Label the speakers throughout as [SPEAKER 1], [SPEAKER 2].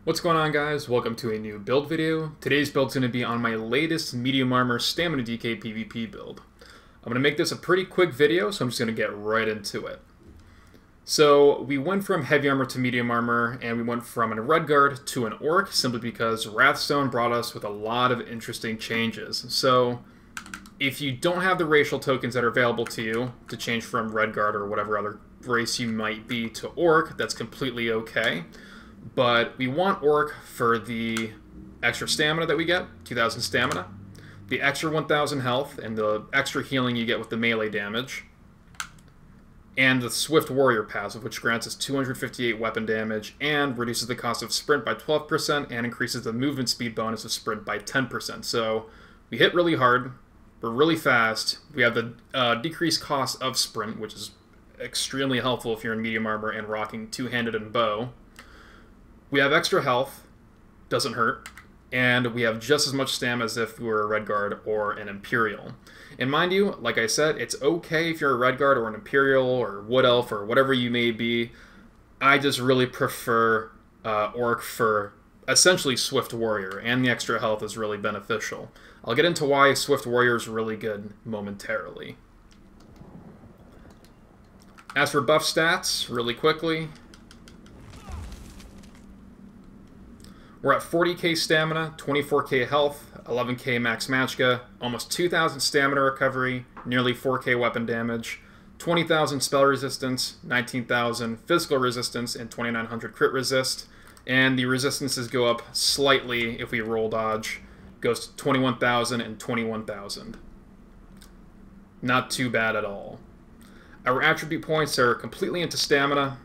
[SPEAKER 1] What's going on, guys? Welcome to a new build video. Today's build's going to be on my latest medium armor stamina DK PvP build. I'm going to make this a pretty quick video, so I'm just going to get right into it. So we went from heavy armor to medium armor, and we went from a red guard to an orc, simply because Wrathstone brought us with a lot of interesting changes. So if you don't have the racial tokens that are available to you to change from red guard or whatever other race you might be to orc, that's completely okay. But we want orc for the extra stamina that we get, 2,000 stamina, the extra 1,000 health, and the extra healing you get with the melee damage, and the Swift Warrior passive, which grants us 258 weapon damage and reduces the cost of sprint by 12% and increases the movement speed bonus of sprint by 10%. So we hit really hard, we're really fast, we have the decreased cost of sprint, which is extremely helpful if you're in medium armor and rocking two-handed and bow. We have extra health, doesn't hurt, and we have just as much stamina as if we were a red guard or an imperial. And mind you, like I said, it's okay if you're a red guard or an imperial or wood elf or whatever you may be. I just really prefer orc for essentially Swift Warrior, and the extra health is really beneficial. I'll get into why Swift Warrior is really good momentarily. As for buff stats, really quickly, we're at 40k stamina, 24k health, 11k max magicka, almost 2,000 stamina recovery, nearly 4k weapon damage, 20,000 spell resistance, 19,000 physical resistance, and 2,900 crit resist. And the resistances go up slightly if we roll dodge. Goes to 21,000 and 21,000. Not too bad at all. Our attribute points are completely into stamina,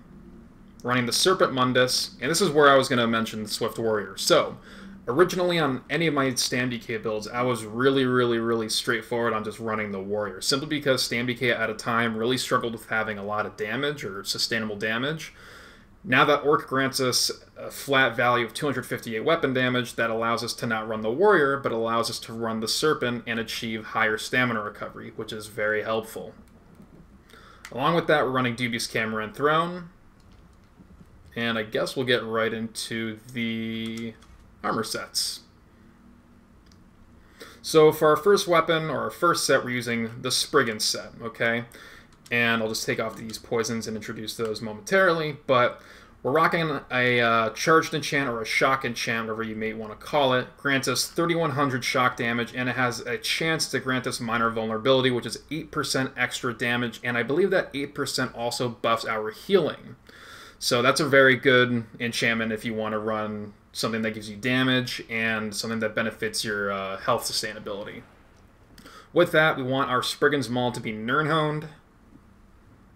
[SPEAKER 1] running the Serpent Mundus, and this is where I was going to mention the Swift Warrior. So, originally on any of my Stam DK builds, I was really straightforward on just running the Warrior, simply because Stam DK at a time really struggled with having a lot of damage, or sustainable damage. Now that Orc grants us a flat value of 258 weapon damage, that allows us to not run the Warrior, but allows us to run the Serpent and achieve higher stamina recovery, which is very helpful. Along with that, we're running Dubious Camera and Throne. And I guess we'll get right into the armor sets. So for our first weapon, or our first set, we're using the Spriggan set, okay? And I'll just take off these poisons and introduce those momentarily, but we're rocking a charged enchant, or a shock enchant, whatever you may want to call it. Grants us 3,100 shock damage, and it has a chance to grant us minor vulnerability, which is 8% extra damage, and I believe that 8% also buffs our healing. So that's a very good enchantment if you want to run something that gives you damage and something that benefits your health sustainability. With that, we want our Spriggan's Maul to be Nirnhoned,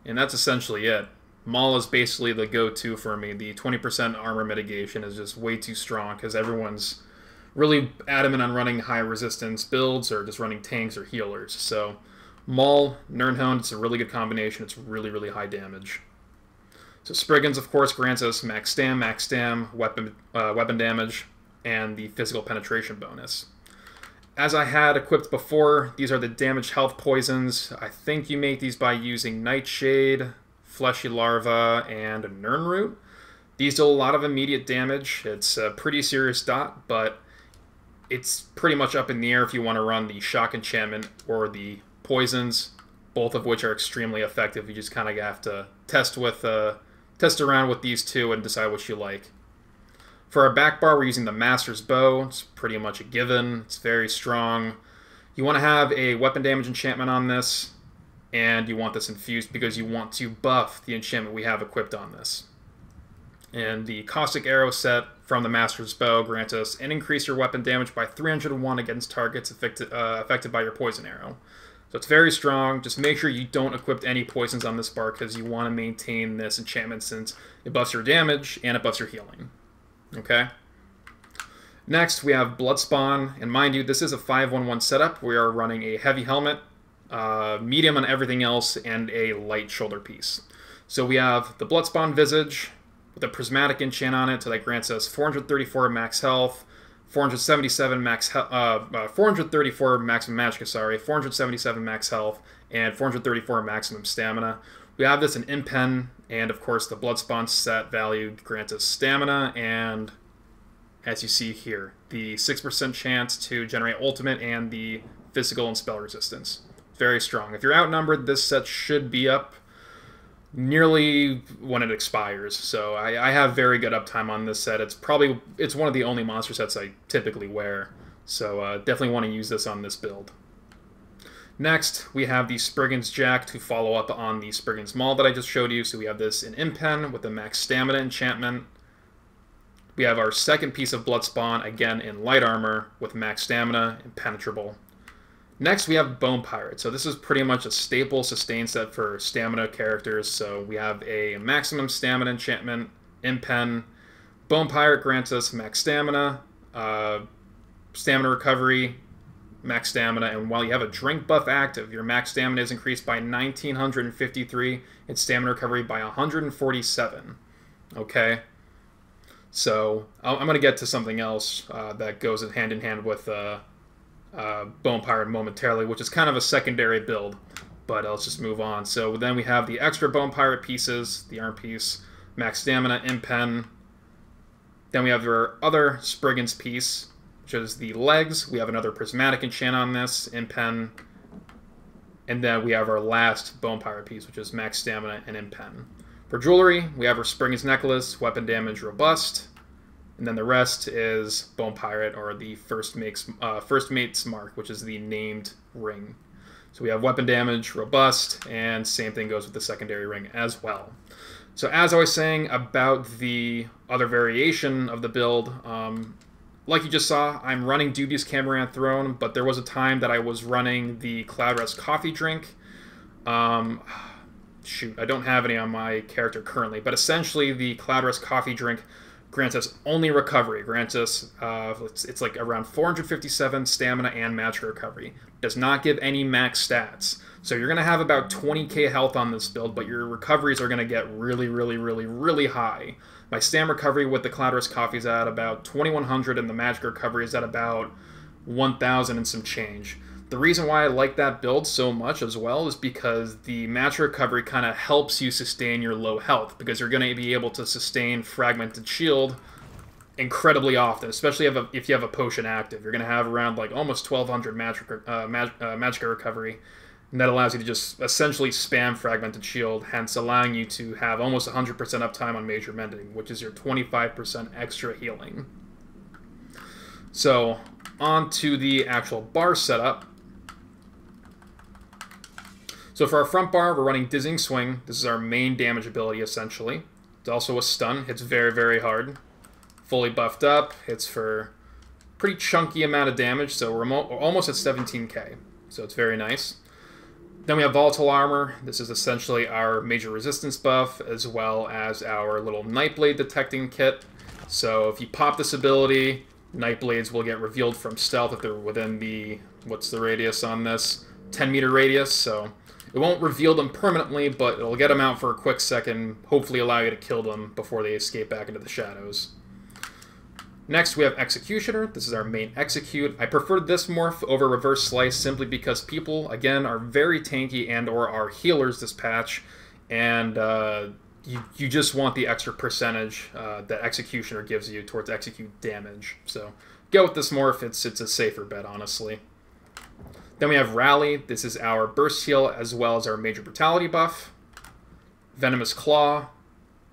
[SPEAKER 1] and that's essentially it. Maul is basically the go-to for me. The 20% armor mitigation is just way too strong because everyone's really adamant on running high resistance builds or just running tanks or healers. So Maul, Nirnhoned, it's a really good combination. It's really high damage. So Spriggan's, of course, grants us max stam, weapon damage, and the physical penetration bonus. As I had equipped before, these are the damage health poisons. I think you make these by using Nightshade, Fleshy Larva, and Nirnroot. These do a lot of immediate damage. It's a pretty serious dot, but it's pretty much up in the air if you want to run the Shock Enchantment or the poisons, both of which are extremely effective. You just kind of have to test around with these two and decide what you like. For our back bar, we're using the Master's Bow. It's pretty much a given. It's very strong. You want to have a weapon damage enchantment on this, and you want this infused because you want to buff the enchantment we have equipped on this. And the Caustic Arrow set from the Master's Bow grants us and increase your weapon damage by 301 against targets affected by your poison arrow. So it's very strong. Just make sure you don't equip any poisons on this bar because you want to maintain this enchantment since it buffs your damage and it buffs your healing. Okay? Next, we have Bloodspawn. And mind you, this is a 5-1-1 setup. We are running a heavy helmet, medium on everything else, and a light shoulder piece. So we have the Bloodspawn Visage with a prismatic enchant on it, so that grants us 434 max health, 477 max 434 maximum magicka, 477 max health, and 434 maximum stamina. We have this in Impen, and of course the Bloodspawn set value grants us stamina and as you see here. The 6% chance to generate ultimate and the physical and spell resistance. Very strong. If you're outnumbered, this set should be up nearly when it expires. So I have very good uptime on this set. It's one of the only monster sets I typically wear. So definitely want to use this on this build. Next, we have the Spriggan's Jack to follow up on the Spriggan's Maul that I just showed you. So we have this in Impen with the max stamina enchantment. We have our second piece of Bloodspawn, again in light armor with max stamina, impenetrable. Next, we have Bone Pirate. So this is pretty much a staple sustain set for stamina characters. So we have a maximum stamina enchantment, Impen. Bone Pirate grants us max stamina, stamina recovery, max stamina, and while you have a drink buff active, your max stamina is increased by 1953, and stamina recovery by 147. Okay? So, I'm going to get to something else that goes hand in hand with Bone Pirate momentarily, which is kind of a secondary build, but let's just move on. So then we have the extra Bone Pirate pieces, the arm piece, max stamina, Impen. Then we have our other Spriggan's piece, which is the legs. We have another prismatic enchant on this, Impen. And then we have our last Bone Pirate piece, which is max stamina and Impen. For jewelry, we have our Spriggan's necklace, weapon damage, robust. And then the rest is Bone Pirate, or the first mate's mark, which is the named ring. So we have weapon damage, robust, and same thing goes with the secondary ring as well. So as I was saying about the other variation of the build, like you just saw, I'm running Dubious Camarant Throne, but there was a time that I was running the Cloudrest Coffee Drink. Shoot, I don't have any on my character currently, but essentially the Cloudrest Coffee Drink grants us only recovery. It grants us, it's like around 457 stamina and magic recovery. Does not give any max stats. So you're going to have about 20k health on this build, but your recoveries are going to get really, really, really, really high. My stamina recovery with the Cloudrest Coffee is at about 2100, and the magic recovery is at about 1000 and some change. The reason why I like that build so much as well is because the magic recovery kind of helps you sustain your low health, because you're going to be able to sustain Fragmented Shield incredibly often, especially if you have a potion active. You're going to have around like almost 1200 magic recovery, and that allows you to just essentially spam Fragmented Shield, hence allowing you to have almost 100% uptime on Major Mending, which is your 25% extra healing. So, on to the actual bar setup. So for our front bar, we're running Dizzying Swing. This is our main damage ability, essentially. It's also a stun. Hits very, very hard. Fully buffed up. Hits for pretty chunky amount of damage, so we're almost at 17k. So it's very nice. Then we have Volatile Armor. This is essentially our major resistance buff, as well as our little Nightblade detecting kit. So if you pop this ability, Nightblades will get revealed from stealth if they're within the, what's the radius on this? 10-meter radius, so it won't reveal them permanently, but it'll get them out for a quick second, hopefully allow you to kill them before they escape back into the shadows. Next, we have Executioner. This is our main execute. I preferred this morph over Reverse Slice simply because people, again, are very tanky and or are healers this patch, and you just want the extra percentage that Executioner gives you towards execute damage. So go with this morph. It's a safer bet, honestly. Then we have Rally. This is our burst heal as well as our major brutality buff. Venomous Claw,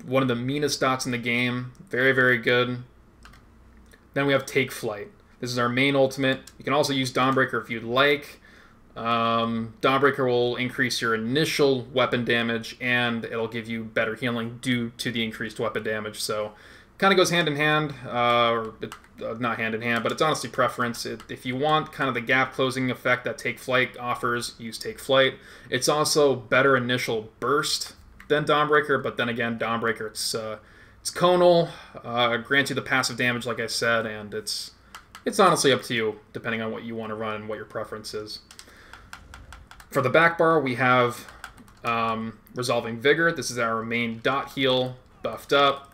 [SPEAKER 1] one of the meanest dots in the game. Very, very good. Then we have Take Flight. This is our main ultimate. You can also use Dawnbreaker if you'd like. Dawnbreaker will increase your initial weapon damage, and it'll give you better healing due to the increased weapon damage. So kind of goes hand in hand, not hand in hand, but it's honestly preference. If you want kind of the gap closing effect that Take Flight offers, use Take Flight. It's also better initial burst than Dawnbreaker, but then again, Dawnbreaker, it's conal, grants you the passive damage, like I said, and it's honestly up to you, depending on what you want to run and what your preference is. For the back bar, we have Resolving Vigor. This is our main dot heal, buffed up.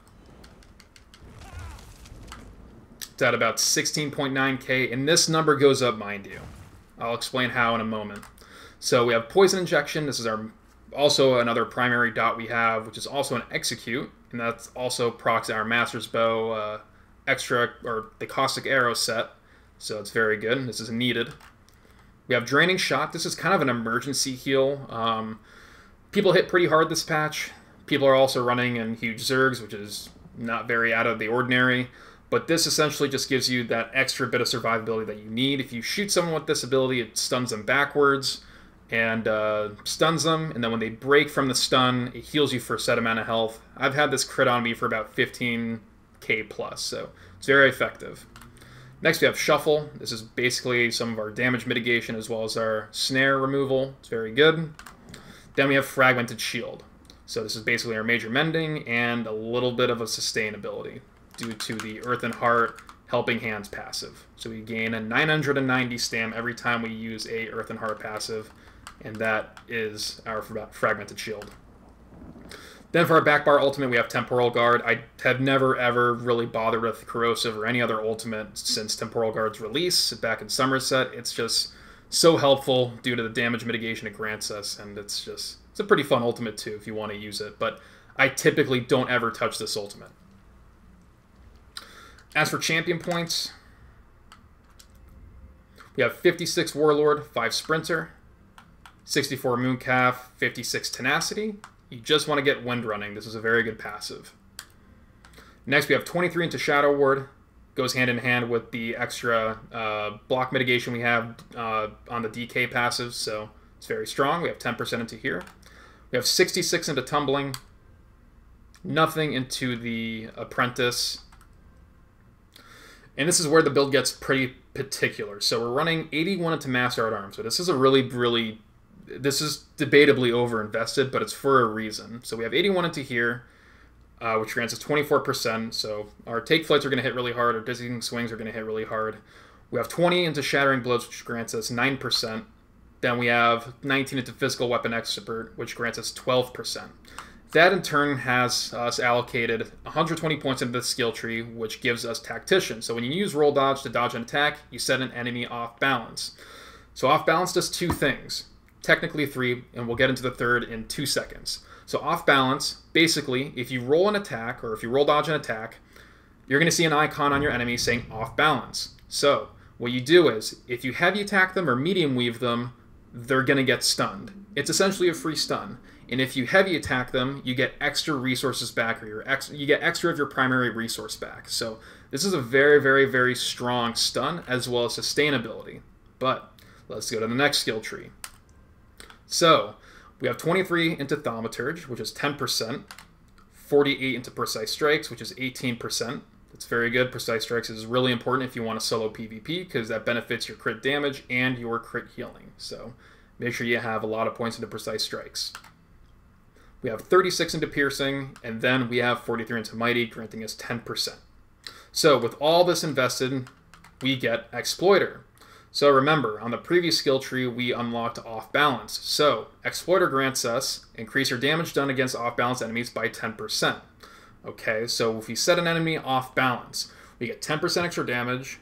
[SPEAKER 1] It's at about 16.9k, and this number goes up, mind you. I'll explain how in a moment. So we have Poison Injection. This is also another primary dot we have, which is also an execute, and that's also procs our Master's Bow extra, or the Caustic Arrow set, so it's very good. This is needed. We have Draining Shot. This is kind of an emergency heal. People hit pretty hard this patch. People are also running in huge Zergs, which is not very out of the ordinary. But this essentially just gives you that extra bit of survivability that you need. If you shoot someone with this ability, it stuns them backwards and stuns them. And then when they break from the stun, it heals you for a set amount of health. I've had this crit on me for about 15k plus, so it's very effective. Next we have Shuffle. This is basically some of our damage mitigation as well as our snare removal. It's very good. Then we have Fragmented Shield. So this is basically our major mending and a little bit of a sustainability due to the Earth and Heart Helping Hands passive. So we gain a 990 stam every time we use a Earth and Heart passive, and that is our Fragmented Shield. Then for our back bar ultimate, we have Temporal Guard. I have never ever really bothered with Corrosive or any other ultimate since Temporal Guard's release back in Somerset. It's just so helpful due to the damage mitigation it grants us, and it's a pretty fun ultimate too if you want to use it, but I typically don't ever touch this ultimate. As for champion points, we have 56 Warlord, 5 Sprinter, 64 Mooncalf, 56 Tenacity. You just want to get Wind Running. This is a very good passive. Next, we have 23 into Shadow Ward. Goes hand in hand with the extra block mitigation we have on the DK passive, so it's very strong. We have 10% into here. We have 66 into Tumbling. Nothing into the Apprentice. And this is where the build gets pretty particular. So we're running 81 into Master at Arms. So this is this is debatably overinvested, but it's for a reason. So we have 81 into here, which grants us 24%. So our Take Flights are going to hit really hard. Our Dizzying Swings are going to hit really hard. We have 20 into Shattering Blows, which grants us 9%. Then we have 19 into Physical Weapon Expert, which grants us 12%. That in turn has us allocated 120 points into the skill tree, which gives us Tactician. So when you use Roll Dodge to dodge an attack, you set an enemy off balance. So off balance does 2 things. Technically 3, and we'll get into the third in 2 seconds. So off balance, basically, if you roll an attack, or if you roll dodge an attack, you're going to see an icon on your enemy saying off balance. So what you do is, if you heavy attack them or medium weave them, they're going to get stunned. It's essentially a free stun. And if you heavy attack them, you get extra resources back, or you get extra of your primary resource back. So this is a very, very, very strong stun, as well as sustainability. But let's go to the next skill tree. So we have 23 into Thaumaturge, which is 10%, 48 into Precise Strikes, which is 18%. That's very good. Precise Strikes is really important if you want to solo PvP, because that benefits your crit damage and your crit healing. So make sure you have a lot of points into Precise Strikes. We have 36 into Piercing, and then we have 43 into Mighty, granting us 10%. So with all this invested, we get Exploiter. So remember, on the previous skill tree, we unlocked Off Balance. So Exploiter grants us increase your damage done against off-balance enemies by 10%. Okay, so if we set an enemy off balance, we get 10% extra damage,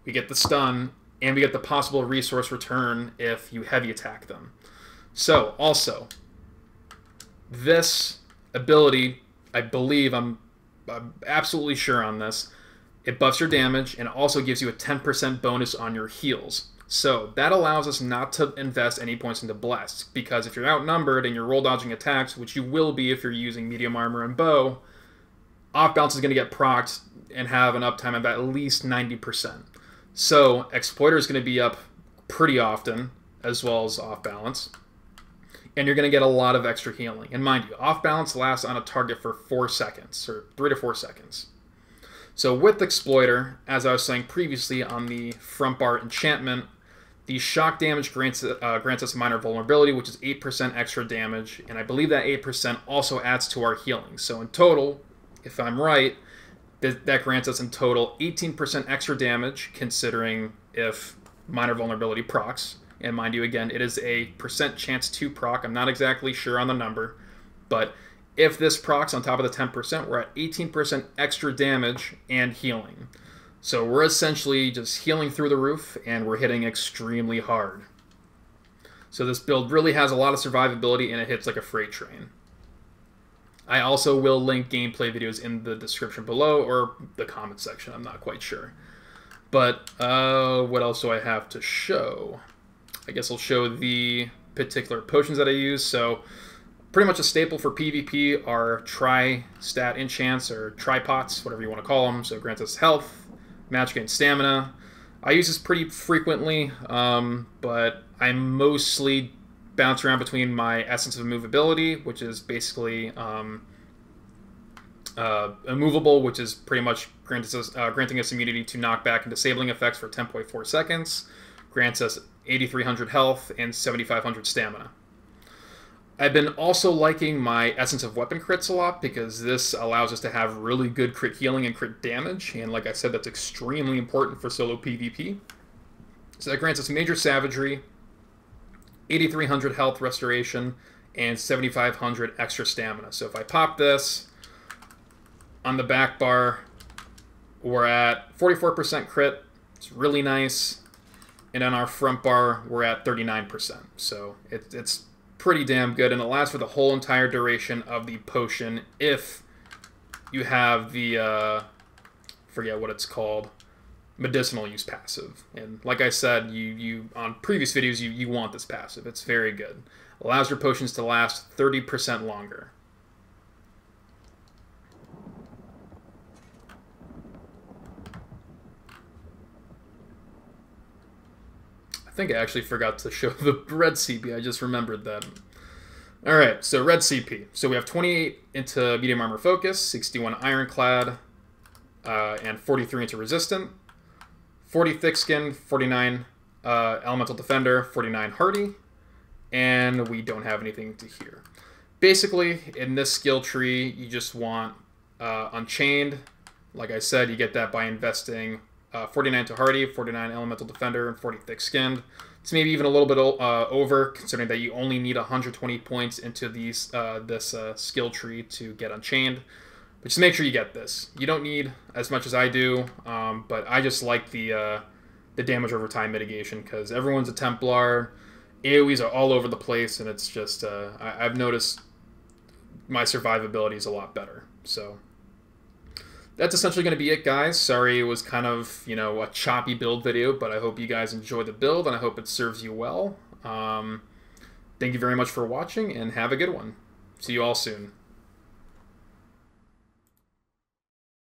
[SPEAKER 1] we get the stun, and we get the possible resource return if you heavy attack them. So also, this ability, I believe, I'm absolutely sure on this, it buffs your damage and also gives you a 10% bonus on your heals. So that allows us not to invest any points into Blessed, because if you're outnumbered and you're roll dodging attacks, which you will be if you're using medium armor and bow, off balance is going to get procced and have an uptime of at least 90%. So Exploiter is going to be up pretty often, as well as off balance. And you're going to get a lot of extra healing. And mind you, off balance lasts on a target for 4 seconds, or 3 to 4 seconds. So with Exploiter, as I was saying previously on the front bar enchantment, the shock damage grants us minor vulnerability, which is 8% extra damage. And I believe that 8% also adds to our healing. So in total, if I'm right, that grants us in total 18% extra damage, considering if minor vulnerability procs. And mind you, again, it is a percent chance to proc. I'm not exactly sure on the number, but if this procs on top of the 10%, we're at 18% extra damage and healing. So we're essentially just healing through the roof, and we're hitting extremely hard. So this build really has a lot of survivability, and it hits like a freight train. I also will link gameplay videos in the description below or the comment section. I'm not quite sure. But what else do I have to show? I guess I'll show the particular potions that I use. So pretty much a staple for PvP are tri-stat enchants or tri-pots, whatever you want to call them. So it grants us health, magic, and stamina. I use this pretty frequently, but I mostly bounce around between my Essence of Immovability, which is basically immovable, which is pretty much granting us immunity to knockback and disabling effects for 10.4 seconds, grants us 8,300 health and 7,500 stamina. I've been also liking my Essence of Weapon crits a lot because this allows us to have really good crit healing and crit damage, and like I said, that's extremely important for solo PvP. So that grants us Major Savagery, 8,300 health restoration, and 7,500 extra stamina. So if I pop this, on the back bar, we're at 44% crit. It's really nice. And on our front bar, we're at 39%. So it's pretty damn good, and it lasts for the whole entire duration of the potion if you have the, forget what it's called, medicinal use passive. And like I said, you on previous videos, you want this passive. It's very good. Allows your potions to last 30% longer. I think I actually forgot to show the red CP. I just remembered that. Alright, so red CP. So we have 28 into medium armor focus, 61 ironclad, and 43 into resistant, 40 thick skin, 49 elemental defender, 49 hardy, and we don't have anything to here. Basically, in this skill tree, you just want Unchained. Like I said, you get that by investing 49 to hardy, 49 elemental defender, and 40 thick skinned. It's maybe even a little bit over, considering that you only need 120 points into these this skill tree to get Unchained. But just make sure you get this. You don't need as much as I do, but I just like the damage over time mitigation because everyone's a Templar. AoEs are all over the place, and it's just I've noticed my survivability is a lot better. So that's essentially going to be it, guys. Sorry it was kind of, you know, a choppy build video, but I hope you guys enjoy the build, and I hope it serves you well. Thank you very much for watching, and have a good one. See you all soon.